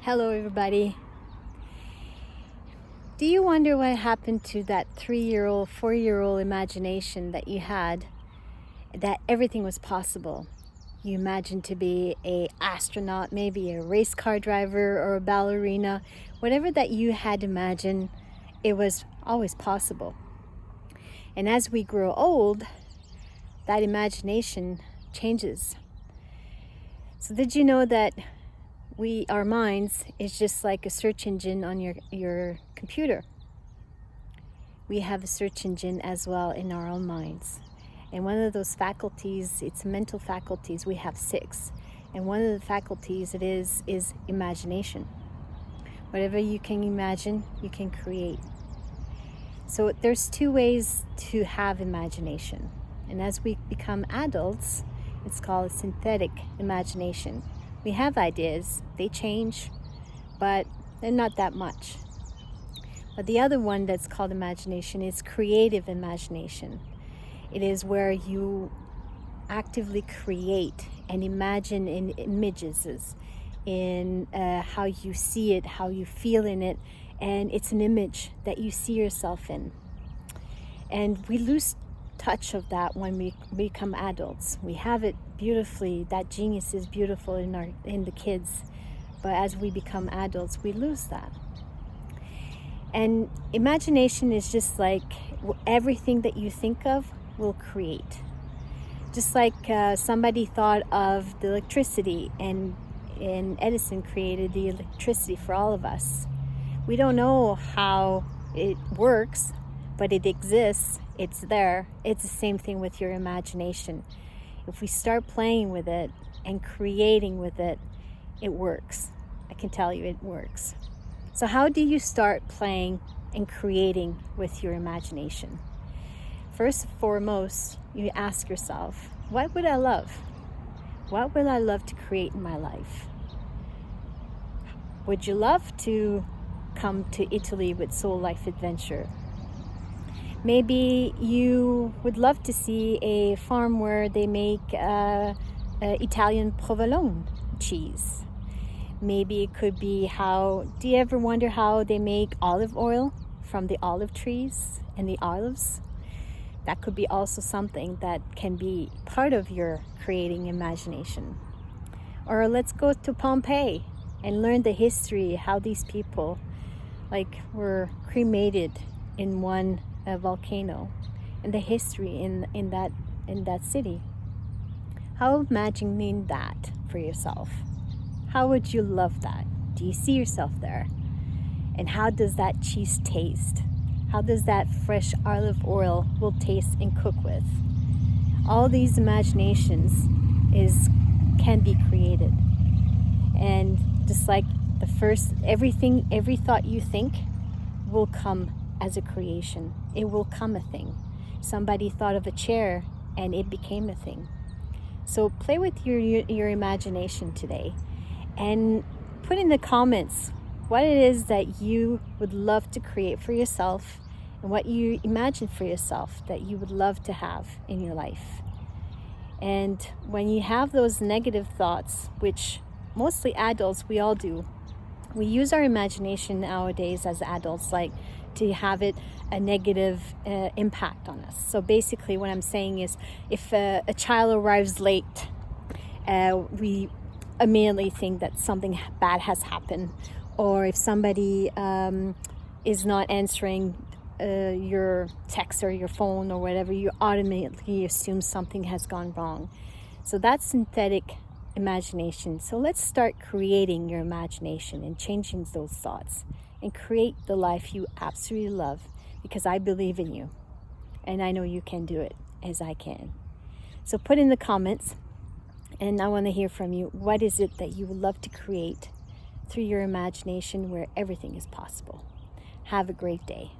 Hello, everybody. Do you wonder what happened to that 3-year-old, 4-year-old imagination that you had, that everything was possible? You imagined to be an astronaut, maybe a race car driver or a ballerina. Whatever that you had imagined, it was always possible. And as we grow old, that imagination changes. So did you know that our minds is just like a search engine on your computer? We have a search engine as well in our own minds. And one of those faculties, it's mental faculties, we have 6. And one of the faculties is imagination. Whatever you can imagine, you can create. So there's 2 ways to have imagination. And as we become adults, it's called synthetic imagination. We have ideas, they change, but they're not that much. But the other one that's called imagination is creative imagination. It is where you actively create and imagine in images, in how you see it, how you feel in it, and it's an image that you see yourself in. And we lose touch of that when we become adults. We have it beautifully, that genius is beautiful in the kids, but as we become adults, we lose that. And imagination is just like everything that you think of will create. Just like somebody thought of the electricity and Edison created the electricity for all of us. We don't know how it works, but it exists, it's there. It's the same thing with your imagination. If we start playing with it and creating with it, it works. I can tell you it works. So how do you start playing and creating with your imagination? First and foremost, you ask yourself, what would I love? What would I love to create in my life? Would you love to come to Italy with Soul Life Adventure? Maybe you would love to see a farm where they make Italian provolone cheese. Maybe it could be do you ever wonder how they make olive oil from the olive trees and the olives? That could be also something that can be part of your creating imagination. Or let's go to Pompeii and learn the history, how these people were cremated in one volcano, and the history in that city. How imagining that for yourself? How would you love that? Do you see yourself there? And how does that cheese taste? How does that fresh olive oil will taste and cook with? All these imaginations can be created. And just like every thought you think will come as a creation. It will come a thing. Somebody thought of a chair and it became a thing. So play with your imagination today and put in the comments what it is that you would love to create for yourself and what you imagine for yourself that you would love to have in your life. And when you have those negative thoughts, which mostly adults, we all do, we use our imagination nowadays as adults to have it a negative impact on us. So basically what I'm saying is if a child arrives late, we immediately think that something bad has happened. Or if somebody is not answering your text or your phone or whatever, you automatically assume something has gone wrong. So that's synthetic imagination. So let's start creating your imagination and changing those thoughts and create the life you absolutely love, because I believe in you and I know you can do it as I can. So put in the comments and I want to hear from you. What is it that you would love to create through your imagination where everything is possible? Have a great day.